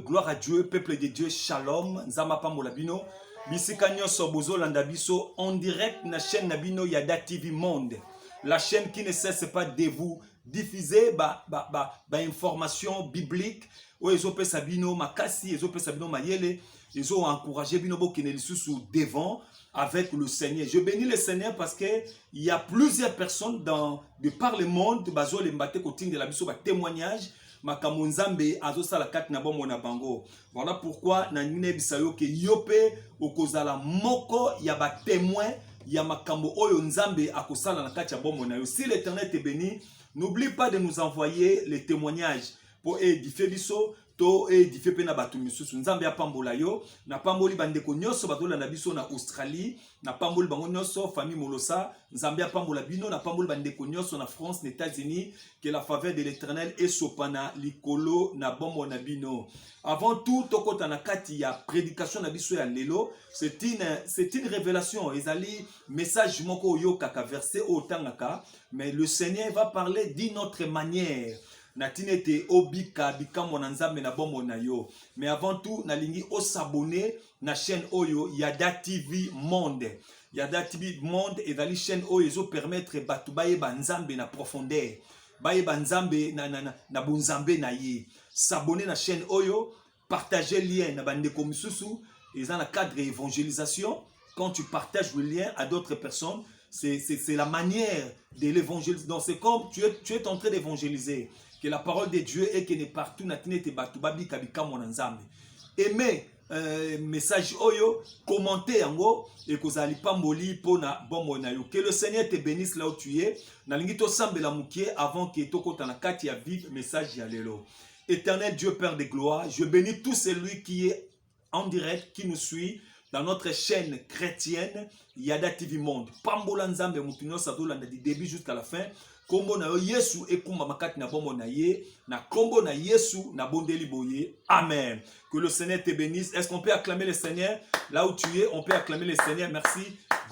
gloire à Dieu, peuple de Dieu, shalom, nzamba pambola bino, bisika nyonso bozo landa biso, en direct na chaîne Nabino Yada TV Monde, la chaîne qui ne cesse pas de vous diffuser information biblique, où ils ont fait sabino makasi, ils ont fait sabino mayele, ils ont encouragé bino bokine sous devant avec le Seigneur. Je bénis le Seigneur parce que il y a plusieurs personnes de par le monde, bazo le mbate koting de la biso ba témoignage. Makamunzambe azosala kati na bomo na bango. Voilà pourquoi na nine bisayo ke yope okozala moko ya ba témoin ya makambo oyo nzambe akosala na kati ya bomo na yo. Si l'Éternel te bénit, n'oublie pas de nous envoyer les témoignages pour édifier biso to édifier pe na batu misusu. Nzambe ya pambola yo na pamboli bandeko nyonso bazola na biso na Australie, na pamboli bango nyonso famille Molosa, nzambe ya pambola bino na pamboli bandeko nyonso na France, les États-Unis, que la faveur de l'Éternel est sopana likolo na bombo na bino. Avant tout, tokota na kati ya prédication na biso ya lelo, c'est une révélation, ezali message moko yo kaka verset o tangaka, mais le Seigneur va parler d'une autre manière. Natinete obika bika monanzambe na bombo na yo. Mais avant tout, nalingi o s'abonner na chaîne Oyo Yada TV Monde. Yada TV Monde ezali chaîne Oyo ezo permettre batu baye banzambe na profondeur. Baye banzambe na bunzambe na ye. S'abonner na chaîne Oyo, partager lien na bandeko misusu, et dans le cadre d'évangélisation, quand tu partages le lien à d'autres personnes, c'est la manière de l'évangéliser. Donc c'est comme tu es en train d'évangéliser. Que la parole de Dieu est qu'elle est partout. Aimez message oyo, commentez yango et que vous allez pas moli pour na bon yo. Que le Seigneur te bénisse là où tu es. Na lingito sambe la mukie avant que toko tanakati ya vive message ya lelo. Éternel Dieu Père de gloire, je bénis tout celui qui est en direct, qui nous suit dans notre chaîne chrétienne Yada TV Monde. Pambola nzambe mutunyo sadola du début jusqu'à la fin. Kombo na Yesu ekumba makati na bombo na ye, na kombo na Yesu na bondeli boye. Amen. Que le Seigneur te bénisse. Est-ce qu'on peut acclamer le Seigneur? Là où tu es, on peut acclamer le Seigneur. Merci.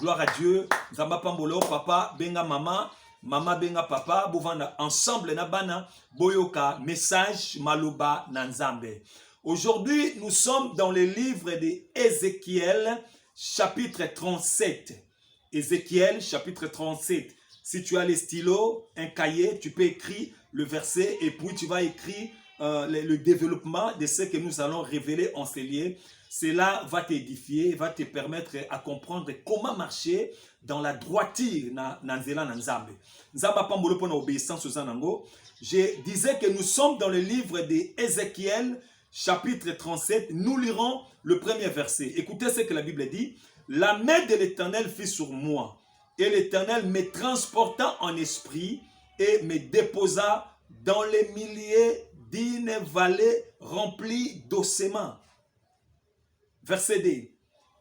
Gloire à Dieu. Zamba pambolo, papa, benga mama, mama benga papa, bovanda ensemble na bana, boyoka, message maloba nanzambe. Aujourd'hui, nous sommes dans le livre d'Ézéchiel, chapitre 37. Ézéchiel, chapitre 37. Si tu as les stylos, un cahier, tu peux écrire le verset et puis tu vas écrire le développement de ce que nous allons révéler en ces lieux. Cela va t'édifier, va te permettre à comprendre comment marcher dans la droiture dans Nzela Nzambe. Nzamba pambolo pona obéissance aux anango. Je disais que nous sommes dans le livre d'Ézéchiel, chapitre 37. Nous lirons le premier verset. Écoutez ce que la Bible dit. La main de l'Éternel fut sur moi. Et l'Éternel me transporta en esprit et me déposa dans les milliers d'une vallée remplie d'ossements. Verset 2.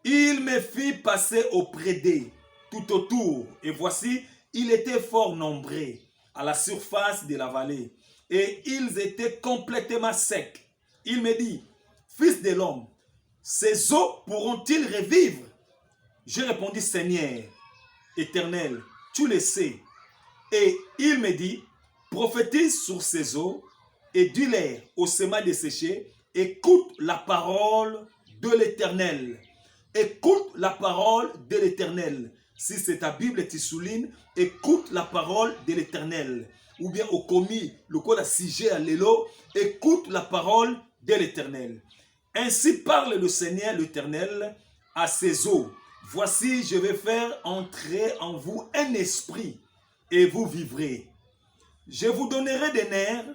Il me fit passer auprès d'eux tout autour. Et voici, il était fort nombreux à la surface de la vallée. Et ils étaient complètement secs. Il me dit, fils de l'homme, ces eaux pourront-ils revivre? J'ai répondu, Seigneur, Éternel, tu le sais. Et il me dit, prophétise sur ces eaux et dis-leur aux semences desséchées, écoute la parole de l'Éternel. Écoute la parole de l'Éternel. Si c'est ta Bible, tu soulignes, écoute la parole de l'Éternel. Ou bien au commis, le code à sujet à l'élo, écoute la parole de l'Éternel. Ainsi parle le Seigneur l'Éternel à ces eaux. Voici, je vais faire entrer en vous un esprit et vous vivrez. Je vous donnerai des nerfs,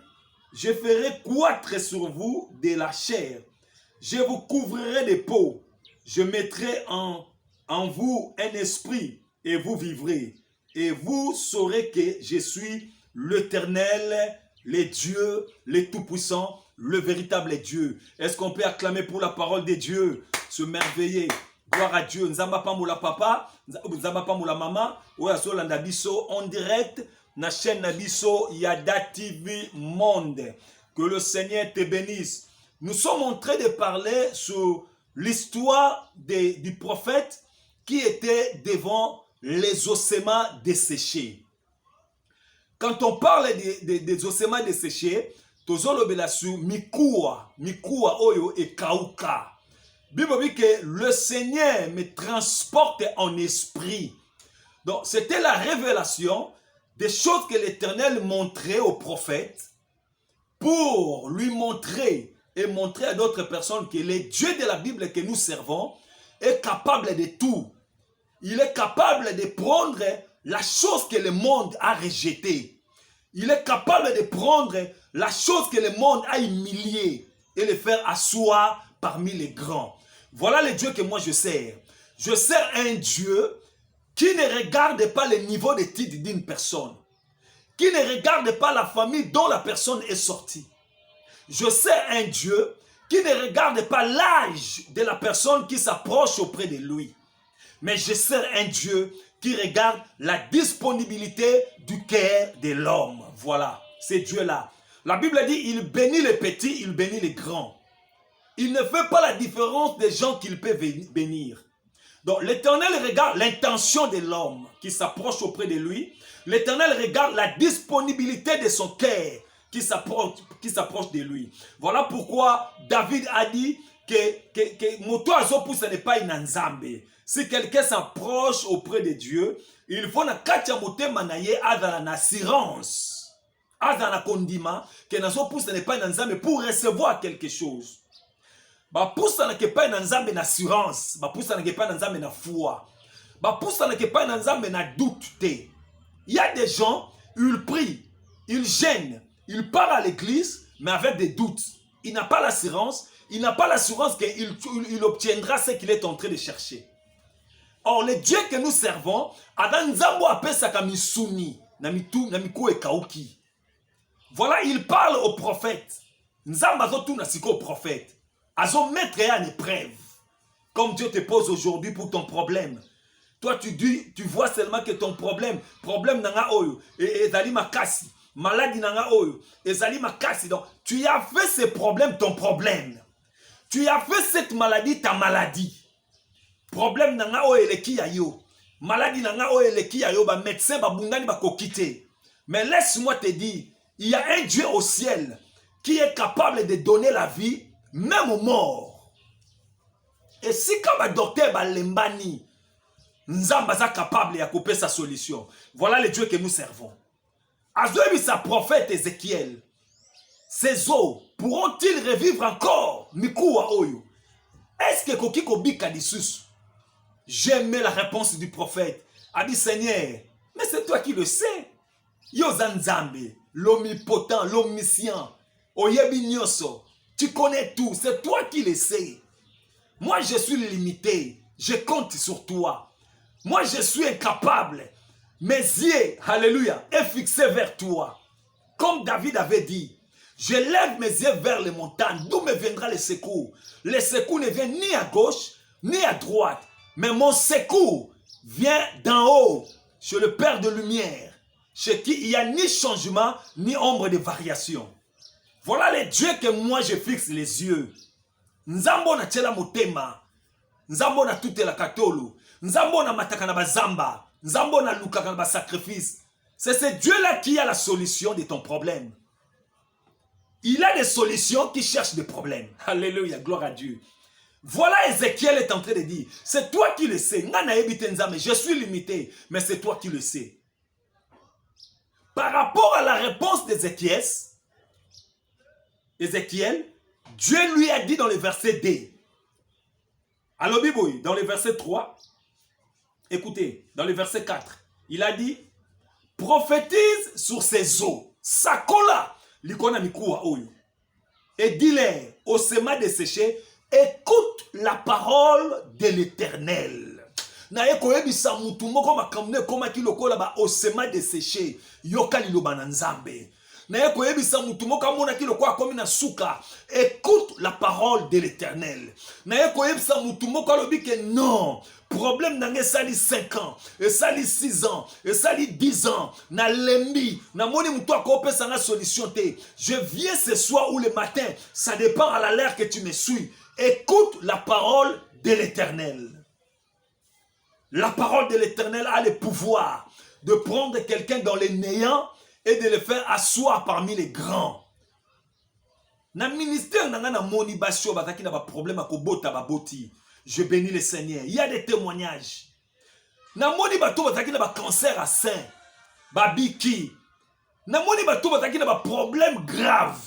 je ferai croître sur vous de la chair. Je vous couvrirai de peau, je mettrai en vous un esprit et vous vivrez. Et vous saurez que je suis l'Éternel, le Dieu, le Tout-Puissant, le véritable Dieu. Est-ce qu'on peut acclamer pour la parole de Dieu, se merveiller? Gloire à Dieu. Nzamba pambola papa, nzamba pambola mama, oya zolanda biso en direct na chaîne Nabiso Yada TV Monde. Que le Seigneur te bénisse. Nous sommes en train de parler sur l'histoire du prophète qui était devant les ossements desséchés. Quand on parle des ossements desséchés, tozolobela sur mikuwa oyo ekauka. Bible dit que le Seigneur me transporte en esprit. Donc c'était la révélation des choses que l'Éternel montrait au prophète pour lui montrer et montrer à d'autres personnes que le Dieu de la Bible que nous servons est capable de tout. Il est capable de prendre la chose que le monde a rejetée. Il est capable de prendre la chose que le monde a humiliée et le faire asseoir parmi les grands. Voilà le Dieu que moi je sers. Je sers un Dieu qui ne regarde pas le niveau de titre d'une personne, qui ne regarde pas la famille dont la personne est sortie. Je sers un Dieu qui ne regarde pas l'âge de la personne qui s'approche auprès de lui. Mais je sers un Dieu qui regarde la disponibilité du cœur de l'homme. Voilà, c'est Dieu-là. La Bible dit, il bénit les petits, il bénit les grands. Il ne fait pas la différence des gens qu'il peut bénir. Donc l'Éternel regarde l'intention de l'homme qui s'approche auprès de lui. L'Éternel regarde la disponibilité de son cœur qui s'approche de lui. Voilà pourquoi David a dit que moto azopousse n'est pas une nzambe. Si quelqu'un s'approche auprès de Dieu, il faut na katia motema na ye azala na assurance, azala na kondima que nazopousse n'est pas une nzambe pour recevoir quelque chose. Ba poussa na ke pas une nzambe na assurance, ba poussa na ke pas une nzambe na foi. Ba poussa na ke pas une nzambe na doute te. Il y a des gens, ils prient, ils gênent, ils partent à l'église, mais avec des doutes. Il n'a pas l'assurance, qu'il obtiendra ce qu'il est en train de chercher. Or, le Dieu que nous servons, voilà, il parle au prophète. Au prophète. Azo mettre en épreuve. Comme Dieu te pose aujourd'hui pour ton problème. Toi, tu vois seulement que ton problème nanga oyo, et zali makasi, maladie nanga oyo, et zali makasi. Donc, tu as fait ce problème ton problème. Tu as fait cette maladie ta maladie. Problème nanga oyo eleki ya yo. Maladie nanga oyo eleki ya yo, ba médecin ba bundani ba kokite. Mais laisse-moi te dire, il y a un Dieu au ciel qui est capable de donner la vie même aux morts. Et si comme un docteur ba lembani, Nzamba est capable de couper sa solution. Voilà le Dieu que nous servons. Azoebi sa prophète Ézéchiel. Ces os pourront-ils revivre encore? Mikuwa oyo. Est-ce que koki kobika disusu? J'aimais la réponse du prophète. A dit Seigneur, mais c'est toi qui le sais. Yozanzambe, l'omnipotent, l'omniscient. Oyebi nyoso. Tu connais tout. C'est toi qui le sais. Moi, je suis limité. Je compte sur toi. Moi, je suis incapable. Mes yeux, alléluia, est fixé vers toi. Comme David avait dit, je lève mes yeux vers les montagnes. D'où me viendra le secours? Le secours ne vient ni à gauche, ni à droite. Mais mon secours vient d'en haut, chez le Père de lumière, chez qui il n'y a ni changement, ni ombre de variation. Voilà les dieux que moi je fixe les yeux. Nzambo na tchela motema. Nzambo na toute la katolo. Nzambo na mataka na bazamba. Nzambo na lukaka na basacrifice. C'est ce Dieu-là qui a la solution de ton problème. Il a des solutions qui cherchent des problèmes. Alléluia, gloire à Dieu. Voilà Ézéchiel est en train de dire, c'est toi qui le sais. Je suis limité, mais c'est toi qui le sais. Par rapport à la réponse d'Ézéchiel, Dieu lui a dit dans le verset 2. Alors, dans le verset 3, écoutez, dans le verset 4, il a dit, prophétise sur ces eaux. Sakola, l'ikona mikuwa oyo. Et dis-leur, au sema desséché, écoute la parole de l'Éternel. Naye koyebisa mutu moko makamune koma kilokola ba osema desséché yoka liloba na nzambe. Naye koyebisa mutu moko amona kilokola komi na suka. Écoute la parole de l'Éternel. Naye koyebisa mutu moko alobi ke non. Problème n'a sali 5 ans, et sali 6 ans, et sali 10 ans, na lembi, na moni moutou akopé sa solution te. Je viens ce soir ou le matin, ça dépend à l'heure que tu me suis. Écoute la parole de l'Éternel. La parole de l'Éternel a le pouvoir de prendre quelqu'un dans les néants et de le faire asseoir parmi les grands. Na ministère nanga na moni basio bataki na ba problème à kobota baboti. Je bénis le Seigneur. Il y a des témoignages. Na moni bato bataki na ba cancer à sein. Babiki. Na moni bato bataki na ba problème grave.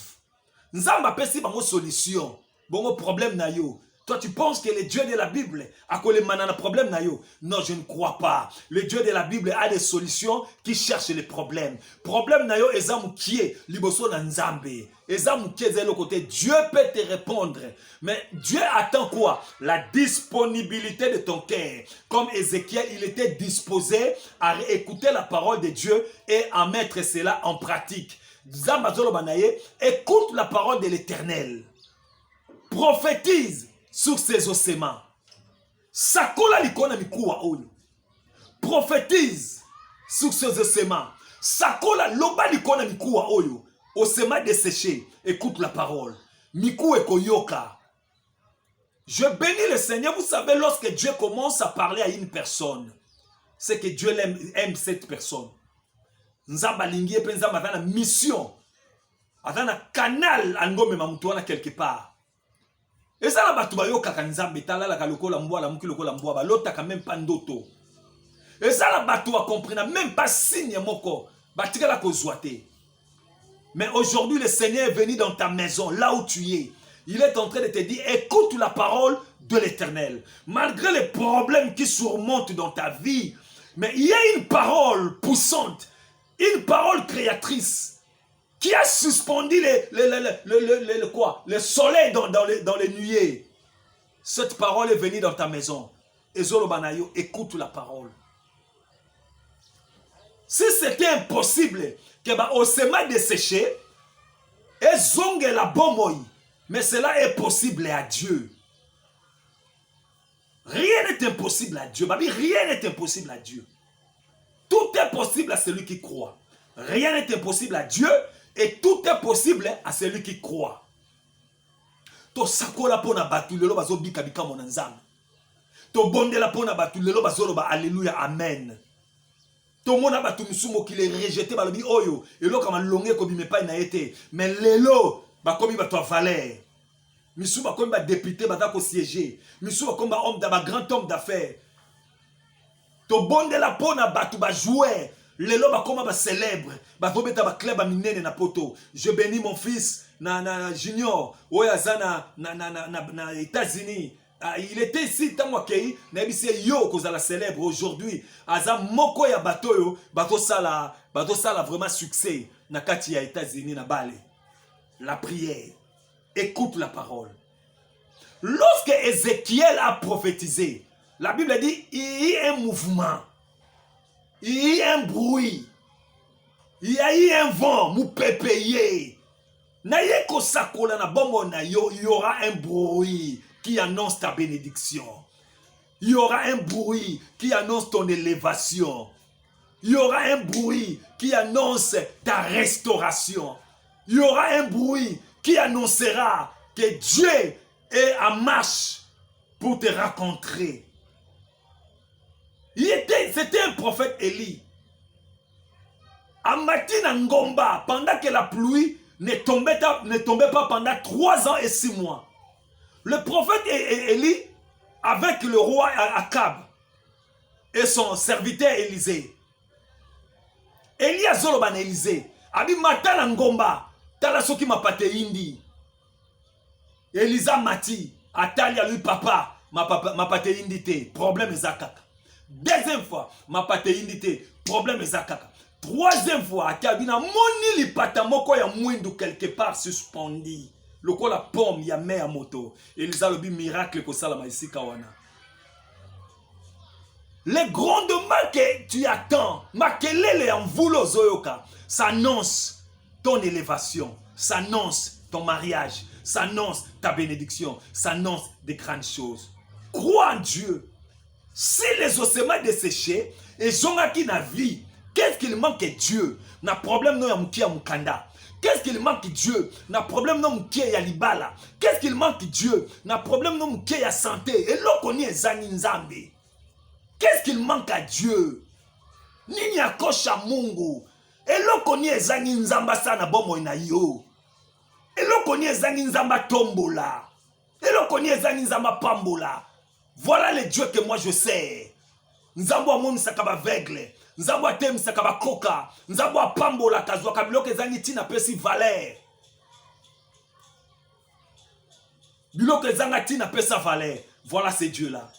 Nzamba pesi bango solution. Bongo problème na yo. Toi, tu penses que le Dieu de la Bible a collé manana problème na yo? Non, je ne crois pas. Le Dieu de la Bible a des solutions qui cherchent les problèmes. Problème na yo, ezamu kie, liboso na nzambe. Ezamu kie zelo côté. Dieu peut te répondre. Mais Dieu attend quoi? La disponibilité de ton cœur. Comme Ézéchiel, il était disposé à écouter la parole de Dieu et à mettre cela en pratique. Nzamba zolo banaye, écoute la parole de l'Éternel. Prophétise sur ses ossements. Sakola likona mikuwa oyo. Prophétise sur ses ossements. Sakola loba likona mikuwa oyo. Osema desséché. Écoute la parole. Miku ekoyoka. Je bénis le Seigneur. Vous savez, lorsque Dieu commence à parler à une personne, c'est que Dieu aime cette personne. Nzamba lingie pe nzamba atana mission. Atana canal angome mamutuana quelque part. Et ça, la batouba yo kakanzambe, tala la kaloko la mboa, la mouki loko la mboa, ba lota ka même pas ndoto. Et ça, la batouba comprena même pas signe moko, batika la kozouate. Mais aujourd'hui, le Seigneur est venu dans ta maison, là où tu es. Il est en train de te dire, écoute la parole de l'Éternel. Malgré les problèmes qui surmontent dans ta vie, mais il y a une parole poussante, une parole créatrice, qui a suspendu le soleil dans les nuées. Cette parole est venue dans ta maison. Ezolo Banayo, écoute la parole. Si c'était impossible que osema desséché et zonge la bomoy, mais cela est possible à Dieu. Rien n'est impossible à Dieu. Rien n'est impossible à Dieu. Tout est possible à celui qui croit. Rien n'est impossible à Dieu. Et tout est possible à celui qui croit. To sakola pona batu lelo bazo bika bika monanzam. To bondela pona batu lelo bazo loba alléluia amen. To mona batu musumo ki les rejeté balobi oyo elo kama longe ko bimepa na été mais lelo ba komi bato valeur. Misu ba komi ba député ba ko siéger. Misu ba komi ba homme ba grand homme d'affaires. To bondela pona batu ba jouer. Lelo bakoma ba célèbre, ba tobeta ba club ba minene na poto. Je bénis mon fils na junior, oya na États-Unis. Il était ici tant wakei, na bise yo kozala célèbre aujourd'hui. Aza moko ya bato yo, bato sala vraiment succès na kati ya États-Unis na Bale. La prière. Écoute la parole. Lorsque Ézéchiel a prophétisé, la Bible dit il y a un mouvement. Il y a un bruit. Il y a eu un vent. Mou pépeye. Na yeko sakola na bombo na yo. Il y aura un bruit qui annonce ta bénédiction. Il y aura un bruit qui annonce ton élévation. Il y aura un bruit qui annonce ta restauration. Il y aura un bruit qui annoncera que Dieu est en marche pour te rencontrer. C'était un prophète Élie. À Matina Ngomba, pendant que la pluie ne tombait pas pendant 3 ans et 6 mois. Le prophète Élie, avec le roi Akab et son serviteur Élisée. Élie a zoloban Élisée. Abi Matana Ngomba, tala soki mapate indi. Elisa Mati, atali à lui papa, mapate indi te, problème ezakaka. Deuxième fois, ma pate indité, problème ezakaka. Troisième fois, akabina moni li pata moko ya mwindu quelque part suspendu. Loko la pomme ya me ya moto. Elisa lobi miracle ko sala maisika wana. Les grondements que tu attends, makelele en voulo zoyoka, s'annonce ton élévation, s'annonce ton mariage, s'annonce ta bénédiction, s'annonce des grandes choses. Crois en Dieu. Si les ossements desséchés et zongaki na vie, qu'est-ce qu'il manque à Dieu? Na problème no ya muki ya mukanda. Qu'est-ce qu'il manque Dieu? Na problème no muki ya libala. Qu'est-ce qu'il manque Dieu? Na problème no muki ya santé. Et lokoni ezani nzambe. Qu'est-ce qu'il manque à Dieu? Nini akosha Mungu? Et lokoni ezani nzamba sana bomo na yo. eloko ni ezangi nzamba tombola, eloko ni ezangi nzamba pambola. Voilà les dieux que moi je sais. Nzambo amonisaka baveugle, nzambo atemisaka bakoka, nzambo apambola kazwaka biloko ezangi tina pesi valeur. Biloko ezanga tina pesa valeur. Voilà ces dieux-là.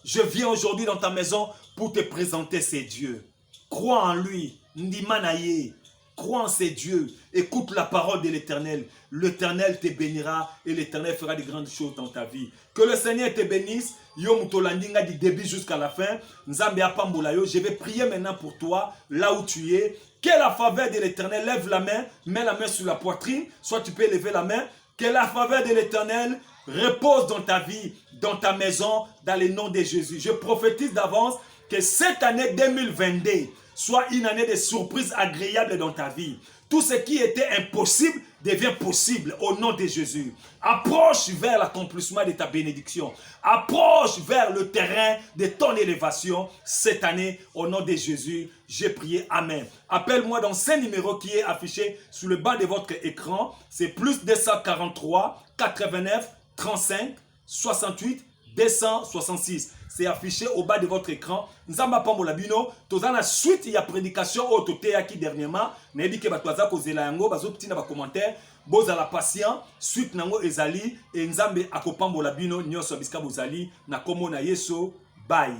Je viens aujourd'hui dans ta maison pour te présenter ces dieux. Crois en lui, Ndimanaye. Crois en ces dieux. Écoute la parole de l'Éternel. L'Éternel te bénira et l'Éternel fera de grandes choses dans ta vie. Que le Seigneur te bénisse. Yo mutolandinga du début jusqu'à la fin. Nzambe apambola yo. Je vais prier maintenant pour toi, là où tu es. Que la faveur de l'Éternel, lève la main, mets la main sur la poitrine. Soit tu peux lever la main. Que la faveur de l'Éternel repose dans ta vie, dans ta maison, dans le nom de Jésus. Je prophétise d'avance que cette année 2022 soit une année de surprises agréables dans ta vie. Tout ce qui était impossible devient possible au nom de Jésus. Approche vers l'accomplissement de ta bénédiction. Approche vers le terrain de ton élévation cette année au nom de Jésus. J'ai prié. Amen. Appelle-moi dans ce numéro qui est affiché sur le bas de votre écran. C'est plus 243 89 35 68 266. C'est affiché au bas de votre écran. Nzamba pambola bino, tozana suite ya prédication au toté qui dernièrement, n'edi ke batwaza kozela yango bazo tina ba commentaire, boza la patient, suite nango ezali et nzambe akopambola bino nyonso biska bozali na komona Yesu. Bye.